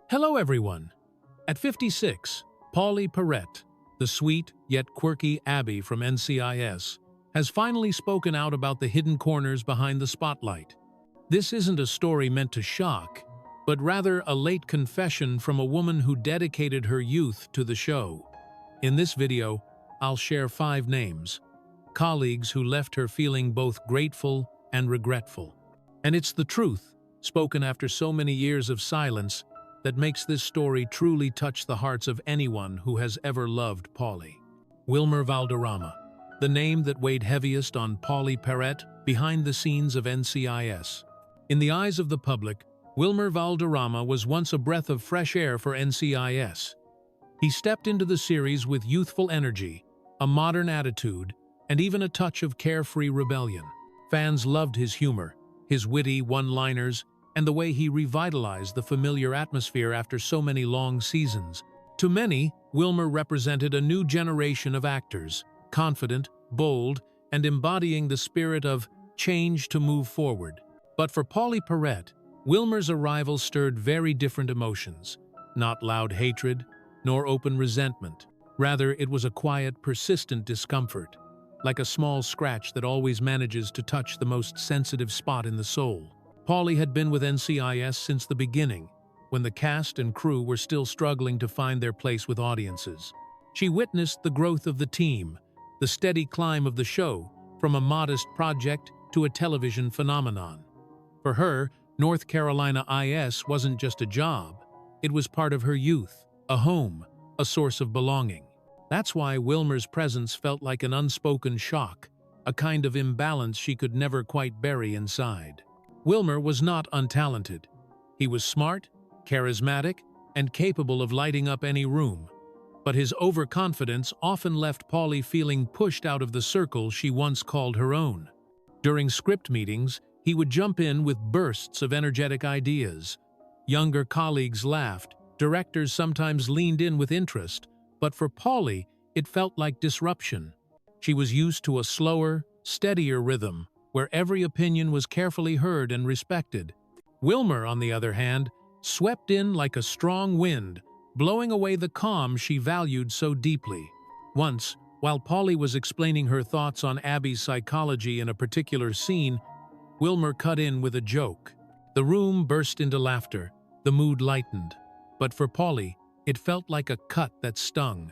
Hello everyone! At 56, Pauley Perrette, the sweet yet quirky Abby from NCIS, has finally spoken out about the hidden corners behind the spotlight. This isn't a story meant to shock, but rather a late confession from a woman who dedicated her youth to the show. In this video, I'll share 5 names, colleagues who left her feeling both grateful and regretful. And it's the truth, spoken after so many years of silence, that makes this story truly touch the hearts of anyone who has ever loved Pauley. Wilmer Valderrama, the name that weighed heaviest on Pauley Perrette behind the scenes of NCIS. In the eyes of the public, Wilmer Valderrama was once a breath of fresh air for NCIS. He stepped into the series with youthful energy, a modern attitude, and even a touch of carefree rebellion. Fans loved his humor, his witty one-liners, and the way he revitalized the familiar atmosphere after so many long seasons. To many, Wilmer represented a new generation of actors, confident, bold, and embodying the spirit of change to move forward. But for Pauley Perrette, Wilmer's arrival stirred very different emotions, not loud hatred, nor open resentment. Rather, it was a quiet, persistent discomfort, like a small scratch that always manages to touch the most sensitive spot in the soul. Pauley had been with NCIS since the beginning, when the cast and crew were still struggling to find their place with audiences. She witnessed the growth of the team, the steady climb of the show, from a modest project to a television phenomenon. For her, North Carolina IS wasn't just a job, it was part of her youth, a home, a source of belonging. That's why Wilmer's presence felt like an unspoken shock, a kind of imbalance she could never quite bury inside. Wilmer was not untalented. He was smart, charismatic, and capable of lighting up any room. But his overconfidence often left Pauley feeling pushed out of the circle she once called her own. During script meetings, he would jump in with bursts of energetic ideas. Younger colleagues laughed, directors sometimes leaned in with interest, but for Pauley, it felt like disruption. She was used to a slower, steadier rhythm, where every opinion was carefully heard and respected. Wilmer, on the other hand, swept in like a strong wind, blowing away the calm she valued so deeply. Once, while Pauley was explaining her thoughts on Abby's psychology in a particular scene, Wilmer cut in with a joke. The room burst into laughter, the mood lightened. But for Pauley, it felt like a cut that stung.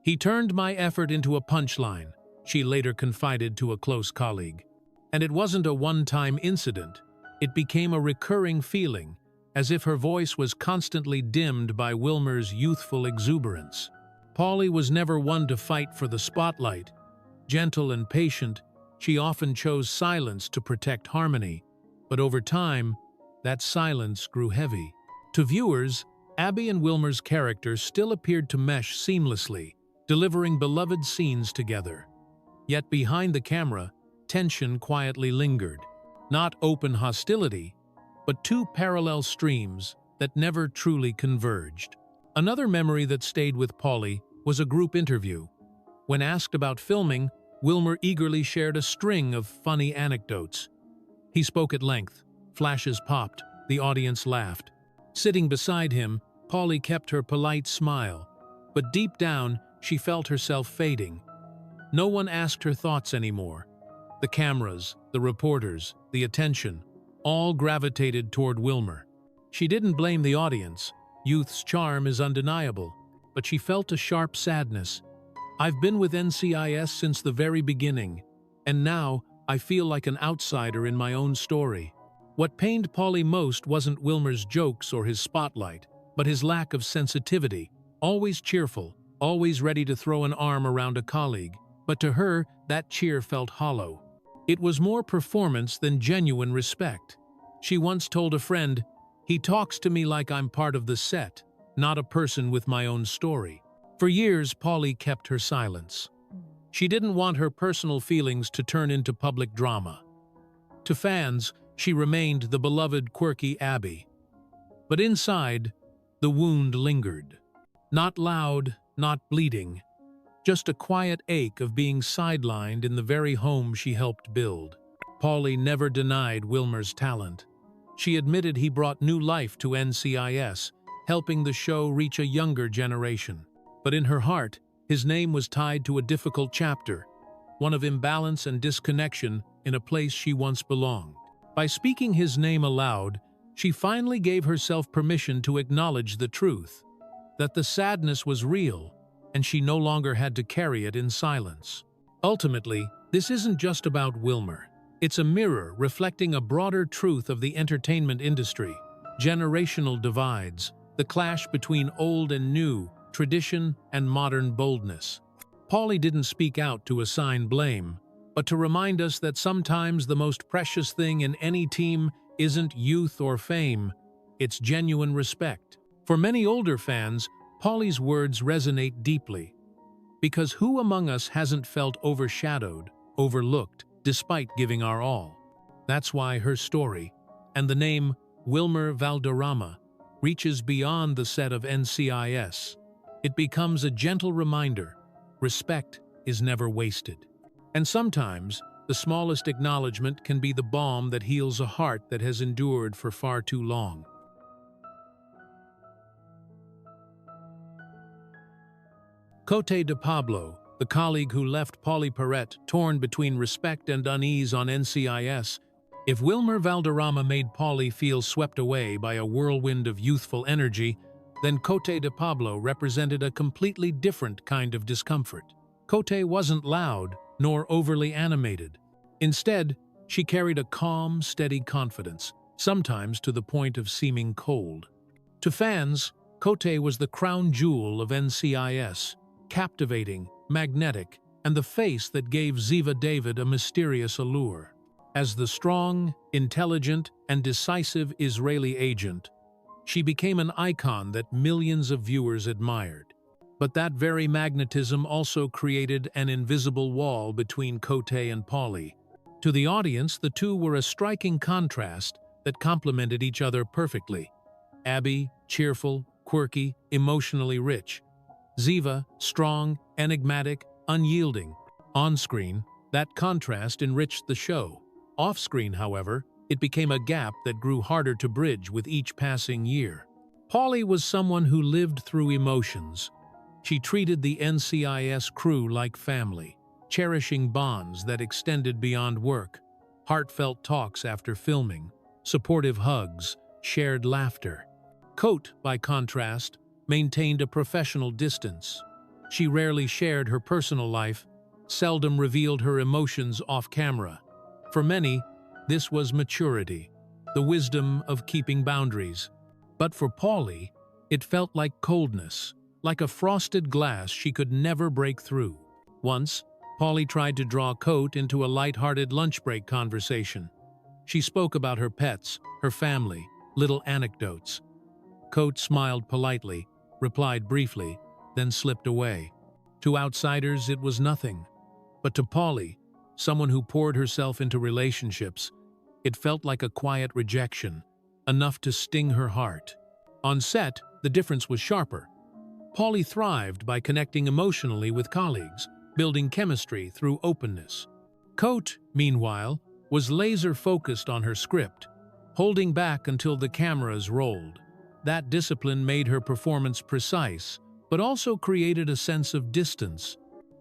"He turned my effort into a punchline," she later confided to a close colleague. And it wasn't a one-time incident. It became a recurring feeling, as if her voice was constantly dimmed by Wilmer's youthful exuberance. Pauley was never one to fight for the spotlight. Gentle and patient, she often chose silence to protect harmony. But over time, that silence grew heavy. To viewers, Abby and Wilmer's characters still appeared to mesh seamlessly, delivering beloved scenes together. Yet behind the camera, tension quietly lingered. Not open hostility, but 2 parallel streams that never truly converged. Another memory that stayed with Pauley was a group interview. When asked about filming, Wilmer eagerly shared a string of funny anecdotes. He spoke at length, flashes popped, the audience laughed. Sitting beside him, Pauley kept her polite smile, but deep down, she felt herself fading. No one asked her thoughts anymore. The cameras, the reporters, the attention, all gravitated toward Wilmer. She didn't blame the audience. Youth's charm is undeniable, but she felt a sharp sadness. "I've been with NCIS since the very beginning, and now I feel like an outsider in my own story." What pained Pauley most wasn't Wilmer's jokes or his spotlight, but his lack of sensitivity. Always cheerful, always ready to throw an arm around a colleague. But to her, that cheer felt hollow. It was more performance than genuine respect. She once told a friend, "He talks to me like I'm part of the set, not a person with my own story." For years, Pauley kept her silence. She didn't want her personal feelings to turn into public drama. To fans, she remained the beloved quirky Abby. But inside, the wound lingered. Not loud, not bleeding, just a quiet ache of being sidelined in the very home she helped build. Pauley never denied Wilmer's talent. She admitted he brought new life to NCIS, helping the show reach a younger generation. But in her heart, his name was tied to a difficult chapter, one of imbalance and disconnection in a place she once belonged. By speaking his name aloud, she finally gave herself permission to acknowledge the truth, that the sadness was real, and she no longer had to carry it in silence. Ultimately, this isn't just about Wilmer. It's a mirror reflecting a broader truth of the entertainment industry: generational divides, the clash between old and new, tradition and modern boldness. Pauley didn't speak out to assign blame, but to remind us that sometimes the most precious thing in any team isn't youth or fame, it's genuine respect. For many older fans, Pauley's words resonate deeply, because who among us hasn't felt overshadowed, overlooked, despite giving our all? That's why her story, and the name Wilmer Valderrama, reaches beyond the set of NCIS. It becomes a gentle reminder: respect is never wasted. And sometimes, the smallest acknowledgement can be the balm that heals a heart that has endured for far too long. Cote de Pablo, the colleague who left Pauley Perrette torn between respect and unease on NCIS. If Wilmer Valderrama made Pauley feel swept away by a whirlwind of youthful energy, then Cote de Pablo represented a completely different kind of discomfort. Cote wasn't loud nor overly animated. Instead, she carried a calm, steady confidence, sometimes to the point of seeming cold. To fans, Cote was the crown jewel of NCIS, captivating, magnetic, and the face that gave Ziva David a mysterious allure. As the strong, intelligent, and decisive Israeli agent, she became an icon that millions of viewers admired. But that very magnetism also created an invisible wall between Cote and Pauley. To the audience, the two were a striking contrast that complemented each other perfectly. Abby, cheerful, quirky, emotionally rich. Ziva, strong, enigmatic, unyielding. On-screen, that contrast enriched the show. Off-screen, however, it became a gap that grew harder to bridge with each passing year. Pauley was someone who lived through emotions. She treated the NCIS crew like family, cherishing bonds that extended beyond work, heartfelt talks after filming, supportive hugs, shared laughter. Cote, by contrast, maintained a professional distance. She rarely shared her personal life, seldom revealed her emotions off-camera. For many, this was maturity, the wisdom of keeping boundaries. But for Pauley, it felt like coldness, like a frosted glass she could never break through. Once, Pauley tried to draw Cote into a light-hearted lunch break conversation. She spoke about her pets, her family, little anecdotes. Cote smiled politely, replied briefly, then slipped away. To outsiders, it was nothing. But to Pauley, someone who poured herself into relationships, it felt like a quiet rejection, enough to sting her heart. On set, the difference was sharper. Pauley thrived by connecting emotionally with colleagues, building chemistry through openness. Cote, meanwhile, was laser-focused on her script, holding back until the cameras rolled. That discipline made her performance precise, but also created a sense of distance.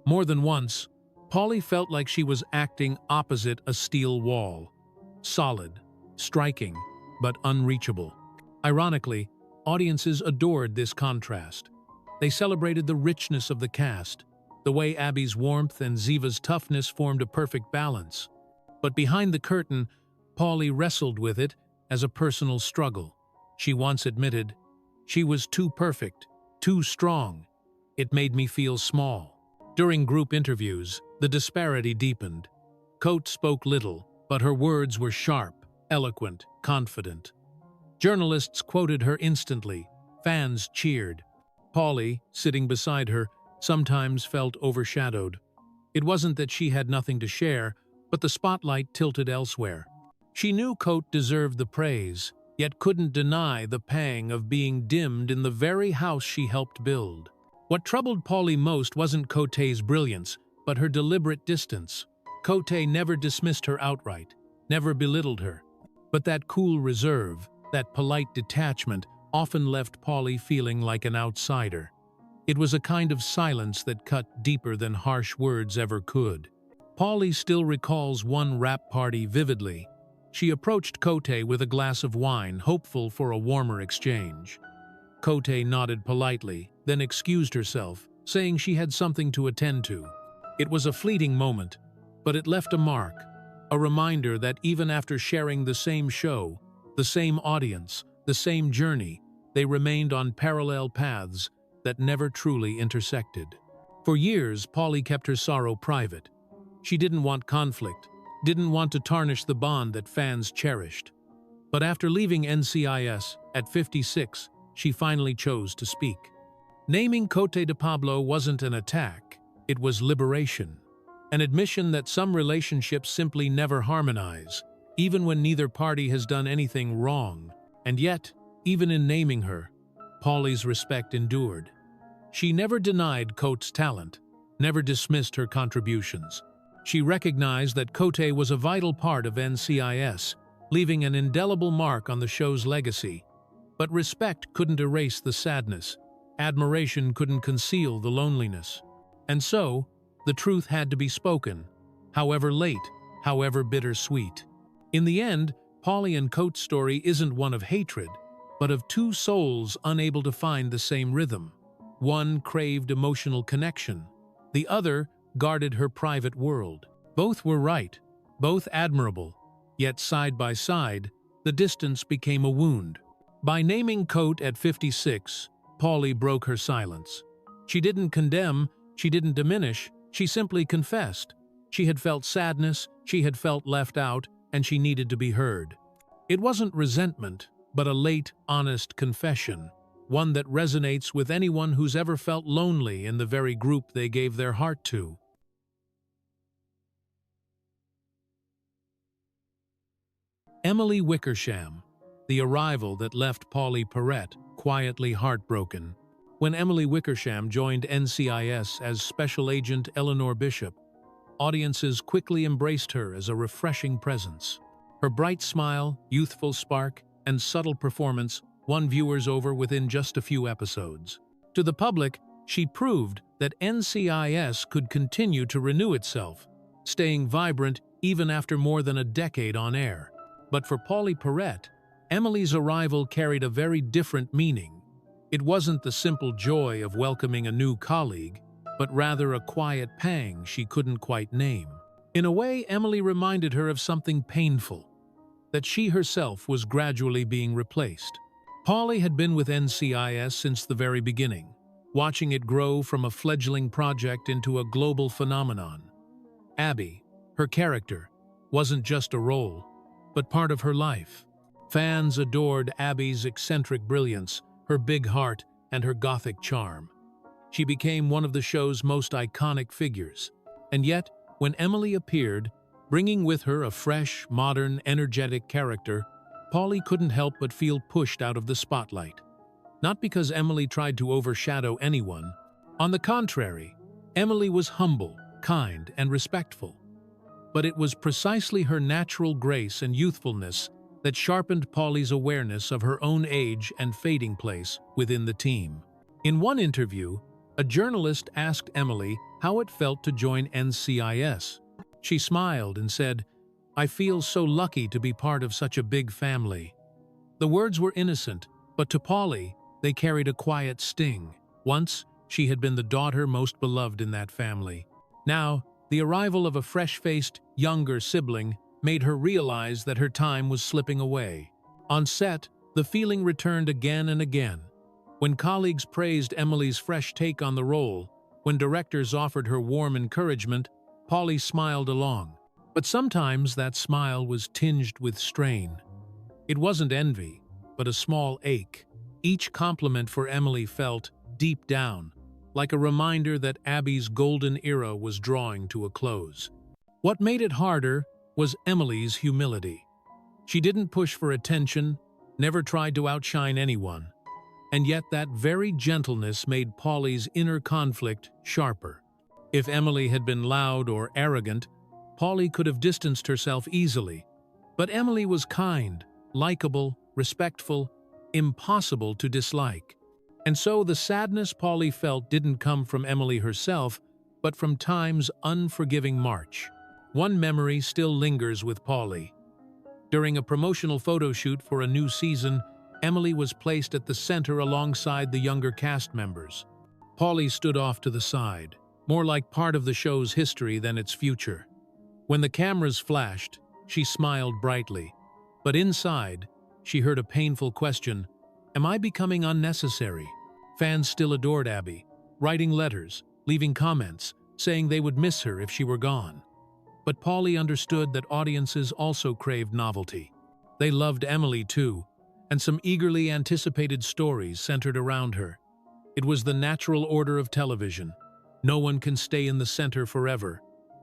More than once, Pauley felt like she was acting opposite a steel wall. Solid, striking, but unreachable. Ironically, audiences adored this contrast. They celebrated the richness of the cast, the way Abby's warmth and Ziva's toughness formed a perfect balance. But behind the curtain, Pauley wrestled with it as a personal struggle. She once admitted, "She was too perfect, too strong. It made me feel small." During group interviews, the disparity deepened. Cote spoke little, but her words were sharp, eloquent, confident. Journalists quoted her instantly. Fans cheered. Pauley, sitting beside her, sometimes felt overshadowed. It wasn't that she had nothing to share, but the spotlight tilted elsewhere. She knew Cote deserved the praise, yet couldn't deny the pang of being dimmed in the very house she helped build. What troubled Pauley most wasn't Cote's brilliance, but her deliberate distance. Cote never dismissed her outright, never belittled her. But that cool reserve, that polite detachment, often left Pauley feeling like an outsider. It was a kind of silence that cut deeper than harsh words ever could. Pauley still recalls one rap party vividly. She approached Cote with a glass of wine, hopeful for a warmer exchange. Cote nodded politely, then excused herself, saying she had something to attend to. It was a fleeting moment, but it left a mark, a reminder that even after sharing the same show, the same audience, the same journey, they remained on parallel paths that never truly intersected. For years, Pauley kept her sorrow private. She didn't want conflict, didn't want to tarnish the bond that fans cherished. But after leaving NCIS at 56, she finally chose to speak. Naming Cote de Pablo wasn't an attack, it was liberation. An admission that some relationships simply never harmonize, even when neither party has done anything wrong. And yet, even in naming her, Pauley's respect endured. She never denied Cote's talent, never dismissed her contributions. She recognized that Cote was a vital part of NCIS, leaving an indelible mark on the show's legacy. But respect couldn't erase the sadness. Admiration couldn't conceal the loneliness. And so, the truth had to be spoken, however late, however bittersweet. In the end, Pauley and Cote's story isn't one of hatred, but of two souls unable to find the same rhythm. One craved emotional connection, the other guarded her private world. Both were right, both admirable, yet side by side, the distance became a wound. By naming Cote at 56, Pauley broke her silence. She didn't condemn, she didn't diminish, she simply confessed. She had felt sadness, she had felt left out, and she needed to be heard. It wasn't resentment, but a late, honest confession, one that resonates with anyone who's ever felt lonely in the very group they gave their heart to. Emily Wickersham, the arrival that left Pauley Perrette quietly heartbroken. When Emily Wickersham joined NCIS as Special Agent Eleanor Bishop, audiences quickly embraced her as a refreshing presence. Her bright smile, youthful spark, and subtle performance won viewers over within just a few episodes. To the public, she proved that NCIS could continue to renew itself, staying vibrant even after more than a decade on air. But for Pauley Perrette, Emily's arrival carried a very different meaning. It wasn't the simple joy of welcoming a new colleague, but rather a quiet pang she couldn't quite name. In a way, Emily reminded her of something painful, that she herself was gradually being replaced. Pauley had been with NCIS since the very beginning, watching it grow from a fledgling project into a global phenomenon. Abby, her character, wasn't just a role, but part of her life. Fans adored Abby's eccentric brilliance, her big heart, and her gothic charm. She became one of the show's most iconic figures. And yet, when Emily appeared, bringing with her a fresh, modern, energetic character, Pauley couldn't help but feel pushed out of the spotlight. Not because Emily tried to overshadow anyone. On the contrary, Emily was humble, kind, and respectful. But it was precisely her natural grace and youthfulness that sharpened Pauley's awareness of her own age and fading place within the team. In one interview, a journalist asked Emily how it felt to join NCIS. She smiled and said, "I feel so lucky to be part of such a big family." The words were innocent, but to Pauley, they carried a quiet sting. Once, she had been the daughter most beloved in that family. Now, the arrival of a fresh-faced, younger sibling made her realize that her time was slipping away. On set, the feeling returned again and again. When colleagues praised Emily's fresh take on the role, when directors offered her warm encouragement, Pauley smiled along. But sometimes that smile was tinged with strain. It wasn't envy, but a small ache. Each compliment for Emily felt, deep down, like a reminder that Abby's golden era was drawing to a close. What made it harder was Emily's humility. She didn't push for attention, never tried to outshine anyone. And yet that very gentleness made Pauley's inner conflict sharper. If Emily had been loud or arrogant, Pauley could have distanced herself easily. But Emily was kind, likable, respectful, impossible to dislike. And so the sadness Pauley felt didn't come from Emily herself, but from time's unforgiving march. One memory still lingers with Pauley. During a promotional photo shoot for a new season, Emily was placed at the center alongside the younger cast members. Pauley stood off to the side, more like part of the show's history than its future. When the cameras flashed, she smiled brightly. But inside, she heard a painful question: am I becoming unnecessary? Fans still adored Abby, writing letters, leaving comments, saying they would miss her if she were gone. But Pauley understood that audiences also craved novelty. They loved Emily too, and some eagerly anticipated stories centered around her. It was the natural order of television. No one can stay in the center forever,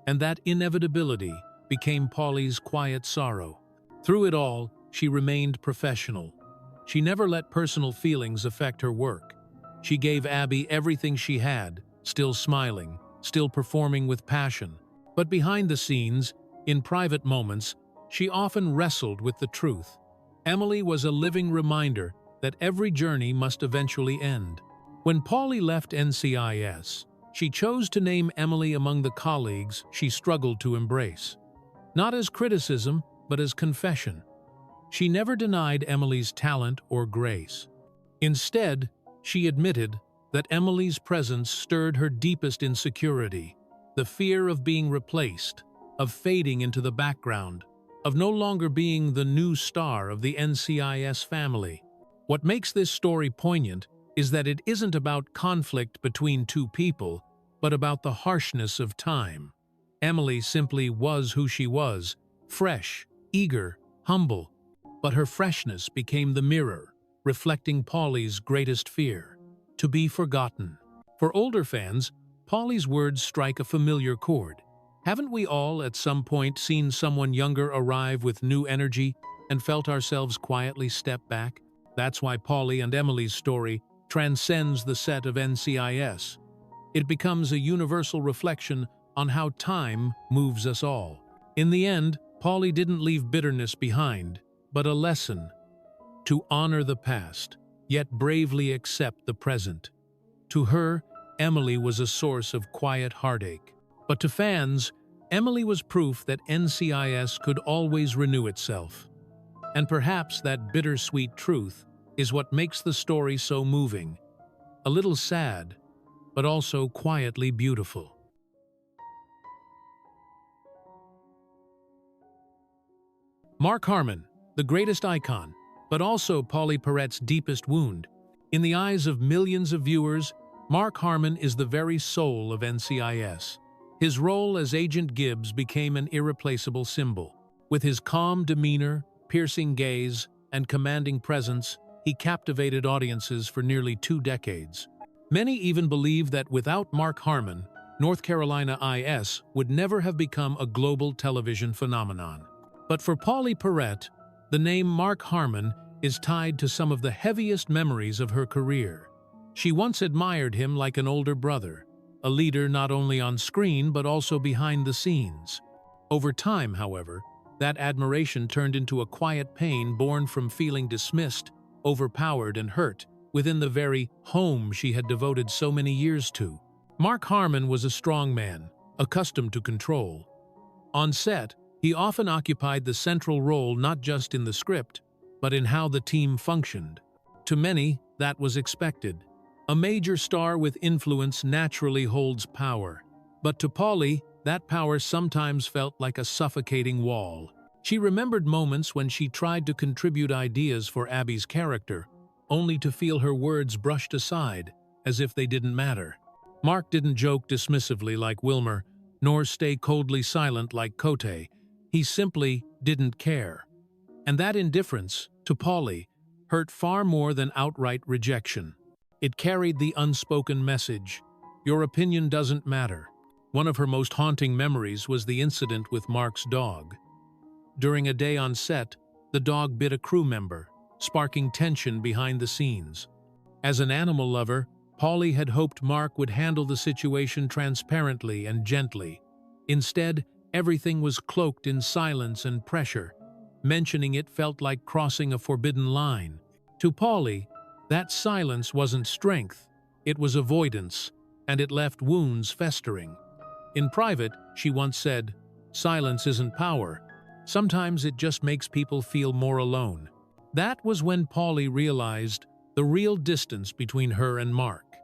and that inevitability became Pauley's quiet sorrow. Through it all, she remained professional. She never let personal feelings affect her work. She gave Abby everything she had, still smiling, still performing with passion. But behind the scenes, in private moments, she often wrestled with the truth. Emily was a living reminder that every journey must eventually end. When Pauley left NCIS, she chose to name Emily among the colleagues she struggled to embrace. Not as criticism, but as confession. She never denied Emily's talent or grace. Instead, she admitted that Emily's presence stirred her deepest insecurity, the fear of being replaced, of fading into the background, of no longer being the new star of the NCIS family. What makes this story poignant is that it isn't about conflict between two people, but about the harshness of time. Emily simply was who she was, fresh, eager, humble, but her freshness became the mirror, reflecting Pauley's greatest fear: to be forgotten. For older fans, Pauley's words strike a familiar chord. Haven't we all at some point seen someone younger arrive with new energy and felt ourselves quietly step back? That's why Pauley and Emily's story transcends the set of NCIS. It becomes a universal reflection on how time moves us all. In the end, Pauley didn't leave bitterness behind, but a lesson: to honor the past, yet bravely accept the present. To her, Emily was a source of quiet heartache. But to fans, Emily was proof that NCIS could always renew itself. And perhaps that bittersweet truth is what makes the story so moving. A little sad, but also quietly beautiful. Mark Harmon, the greatest icon, but also Pauley Perrette's deepest wound. In the eyes of millions of viewers, Mark Harmon is the very soul of NCIS. His role as Agent Gibbs became an irreplaceable symbol. With his calm demeanor, piercing gaze, and commanding presence, he captivated audiences for nearly 2 decades. Many even believe that without Mark Harmon, North Carolina IS would never have become a global television phenomenon. But for Pauley Perrette, the name Mark Harmon is tied to some of the heaviest memories of her career. She once admired him like an older brother, a leader not only on screen but also behind the scenes. Over time, however, that admiration turned into a quiet pain born from feeling dismissed, overpowered, and hurt within the very home she had devoted so many years to. Mark Harmon was a strong man, accustomed to control. On set, he often occupied the central role not just in the script, but in how the team functioned. To many, that was expected. A major star with influence naturally holds power. But to Pauley, that power sometimes felt like a suffocating wall. She remembered moments when she tried to contribute ideas for Abby's character, only to feel her words brushed aside, as if they didn't matter. Mark didn't joke dismissively like Wilmer, nor stay coldly silent like Cote. He simply didn't care. And that indifference, to Pauley, hurt far more than outright rejection. It carried the unspoken message: your opinion doesn't matter. One of her most haunting memories was the incident with Mark's dog. During a day on set, the dog bit a crew member, sparking tension behind the scenes. As an animal lover, Pauley had hoped Mark would handle the situation transparently and gently. Instead, everything was cloaked in silence and pressure. Mentioning it felt like crossing a forbidden line. To Pauley, that silence wasn't strength, it was avoidance, and it left wounds festering. In private, she once said, "Silence isn't power. Sometimes it just makes people feel more alone." That was when Pauley realized the real distance between her and Mark.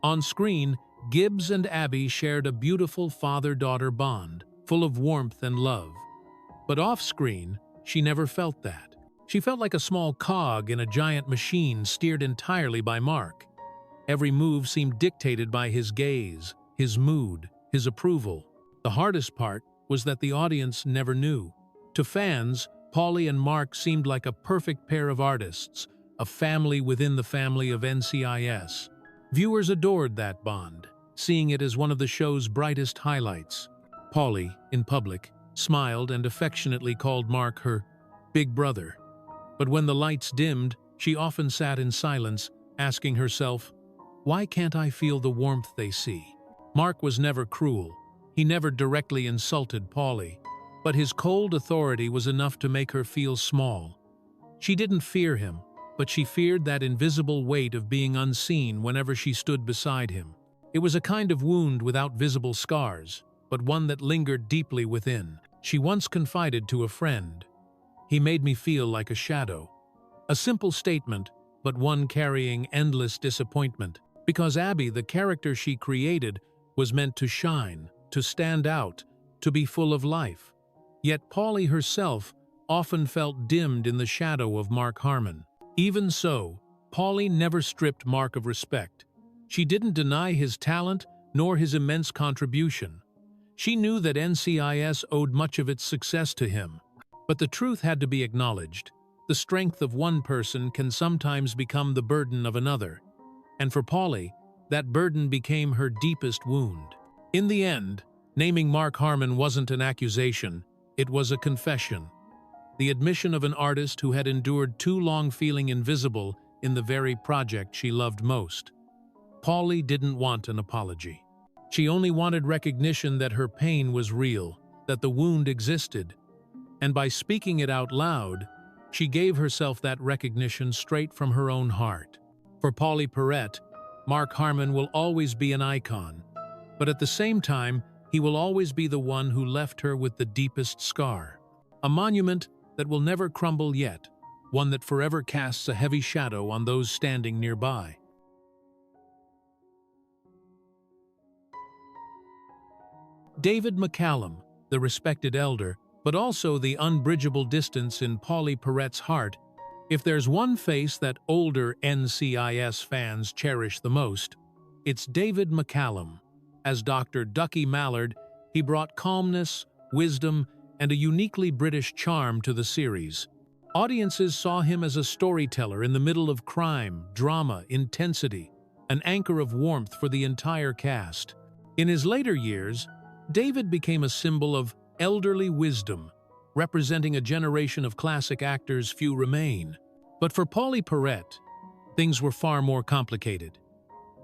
On screen, Gibbs and Abby shared a beautiful father-daughter bond, full of warmth and love. But off-screen, she never felt that. She felt like a small cog in a giant machine steered entirely by Mark. Every move seemed dictated by his gaze, his mood, his approval. The hardest part was that the audience never knew. To fans, Pauley and Mark seemed like a perfect pair of artists, a family within the family of NCIS. Viewers adored that bond, seeing it as one of the show's brightest highlights. Pauley, in public, smiled and affectionately called Mark her big brother. But when the lights dimmed, she often sat in silence, asking herself, "Why can't I feel the warmth they see?" Mark was never cruel. He never directly insulted Pauley, but his cold authority was enough to make her feel small. She didn't fear him, but she feared that invisible weight of being unseen whenever she stood beside him. It was a kind of wound without visible scars, but one that lingered deeply within. She once confided to a friend, "He made me feel like a shadow." A simple statement, but one carrying endless disappointment, because Abby, the character she created, was meant to shine, to stand out, to be full of life. Yet Pauley herself often felt dimmed in the shadow of Mark Harmon. Even so, Pauley never stripped Mark of respect. She didn't deny his talent nor his immense contribution. She knew that NCIS owed much of its success to him. But the truth had to be acknowledged. The strength of one person can sometimes become the burden of another. And for Pauley, that burden became her deepest wound. In the end, naming Mark Harmon wasn't an accusation, it was a confession. The admission of an artist who had endured too long feeling invisible in the very project she loved most. Pauley didn't want an apology. She only wanted recognition that her pain was real, that the wound existed. And by speaking it out loud, she gave herself that recognition straight from her own heart. For Pauley Perrette, Mark Harmon will always be an icon, but at the same time, he will always be the one who left her with the deepest scar. A monument that will never crumble yet, one that forever casts a heavy shadow on those standing nearby. David McCallum, the respected elder, but also the unbridgeable distance in Pauley Perrette's heart. If there's one face that older NCIS fans cherish the most, it's David McCallum. As Dr. Ducky Mallard, he brought calmness, wisdom, and a uniquely British charm to the series. Audiences saw him as a storyteller in the middle of crime, drama, intensity, an anchor of warmth for the entire cast. In his later years, David became a symbol of elderly wisdom, representing a generation of classic actors few remain. But for Pauley Perrette, things were far more complicated.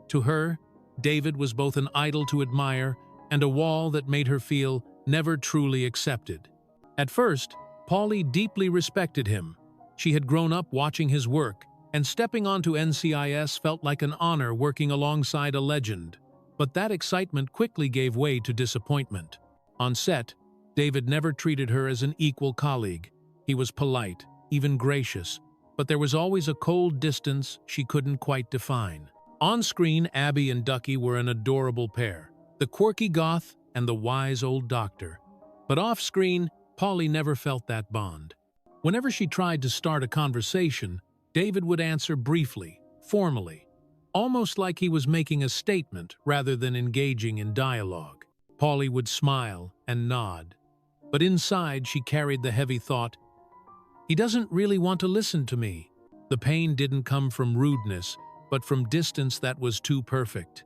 To her, David was both an idol to admire and a wall that made her feel never truly accepted. At first, Pauley deeply respected him. She had grown up watching his work, and stepping onto NCIS felt like an honor working alongside a legend. But that excitement quickly gave way to disappointment. On set, David never treated her as an equal colleague. He was polite, even gracious, but there was always a cold distance she couldn't quite define. On screen, Abby and Ducky were an adorable pair, the quirky goth and the wise old doctor. But off-screen, Pauley never felt that bond. Whenever she tried to start a conversation, David would answer briefly, formally, almost like he was making a statement rather than engaging in dialogue. Pauley would smile and nod, but inside she carried the heavy thought, "He doesn't really want to listen to me." The pain didn't come from rudeness, but from distance that was too perfect.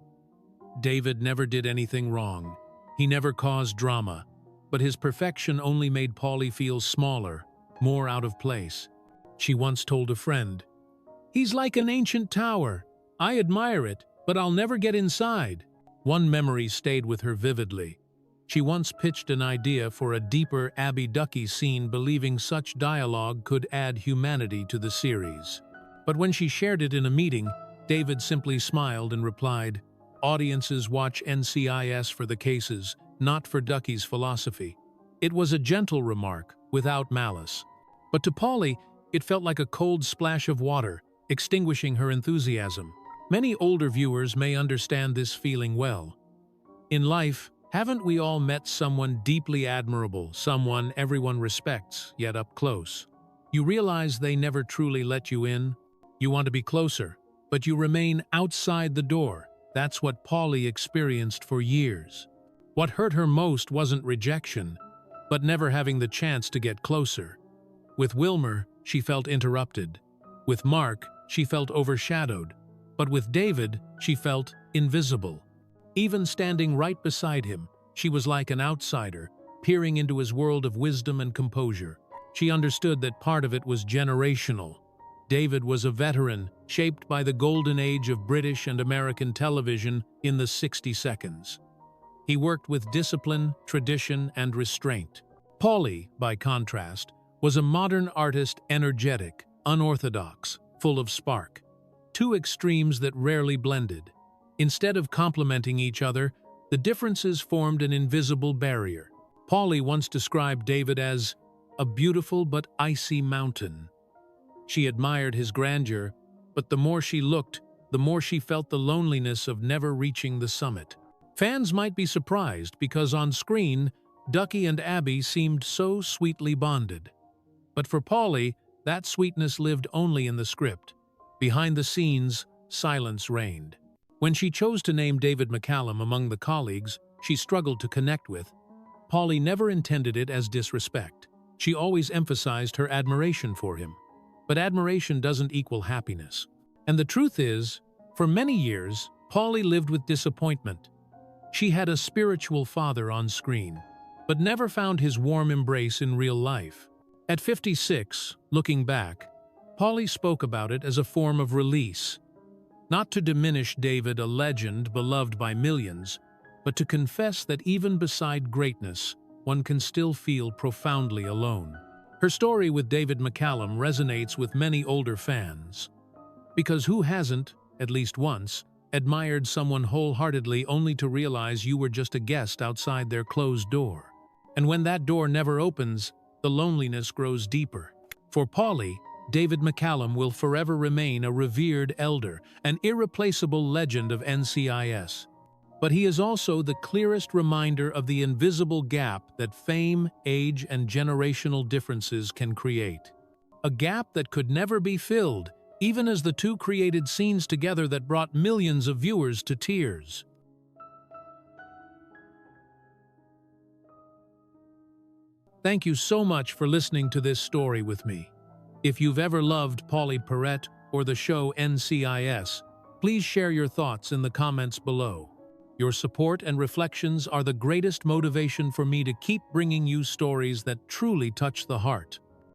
David never did anything wrong. He never caused drama, but his perfection only made Pauley feel smaller, more out of place. She once told a friend, "He's like an ancient tower. I admire it, but I'll never get inside." One memory stayed with her vividly. She once pitched an idea for a deeper Abby Ducky scene, believing such dialogue could add humanity to the series. But when she shared it in a meeting, David simply smiled and replied, "Audiences watch NCIS for the cases, not for Ducky's philosophy." It was a gentle remark, without malice. But to Pauley, it felt like a cold splash of water, extinguishing her enthusiasm. Many older viewers may understand this feeling well. In life, haven't we all met someone deeply admirable, someone everyone respects, yet up close? You realize they never truly let you in. You want to be closer, but you remain outside the door. That's what Pauley experienced for years. What hurt her most wasn't rejection, but never having the chance to get closer. With Wilmer, she felt interrupted. With Mark, she felt overshadowed. But with David, she felt invisible. Even standing right beside him, she was like an outsider, peering into his world of wisdom and composure. She understood that part of it was generational. David was a veteran, shaped by the golden age of British and American television in the 60 seconds. He worked with discipline, tradition, and restraint. Pauley, by contrast, was a modern artist, energetic, unorthodox, full of spark. Two extremes that rarely blended. Instead of complementing each other, the differences formed an invisible barrier. Pauley once described David as a beautiful but icy mountain. She admired his grandeur, but the more she looked, the more she felt the loneliness of never reaching the summit. Fans might be surprised because on screen, Ducky and Abby seemed so sweetly bonded. But for Pauley, that sweetness lived only in the script. Behind the scenes, silence reigned. When she chose to name David McCallum among the colleagues she struggled to connect with, Pauley never intended it as disrespect. She always emphasized her admiration for him. But admiration doesn't equal happiness. And the truth is, for many years, Pauley lived with disappointment. She had a spiritual father on screen, but never found his warm embrace in real life. At 56, looking back, Pauley spoke about it as a form of release. Not to diminish David, a legend beloved by millions, but to confess that even beside greatness, one can still feel profoundly alone. Her story with David McCallum resonates with many older fans. Because who hasn't, at least once, admired someone wholeheartedly only to realize you were just a guest outside their closed door? And when that door never opens, the loneliness grows deeper. For Pauley, David McCallum will forever remain a revered elder, an irreplaceable legend of NCIS. But he is also the clearest reminder of the invisible gap that fame, age, and generational differences can create. A gap that could never be filled, even as the two created scenes together that brought millions of viewers to tears. Thank you so much for listening to this story with me. If you've ever loved Pauley Perrette or the show NCIS, please share your thoughts in the comments below. Your support and reflections are the greatest motivation for me to keep bringing you stories that truly touch the heart.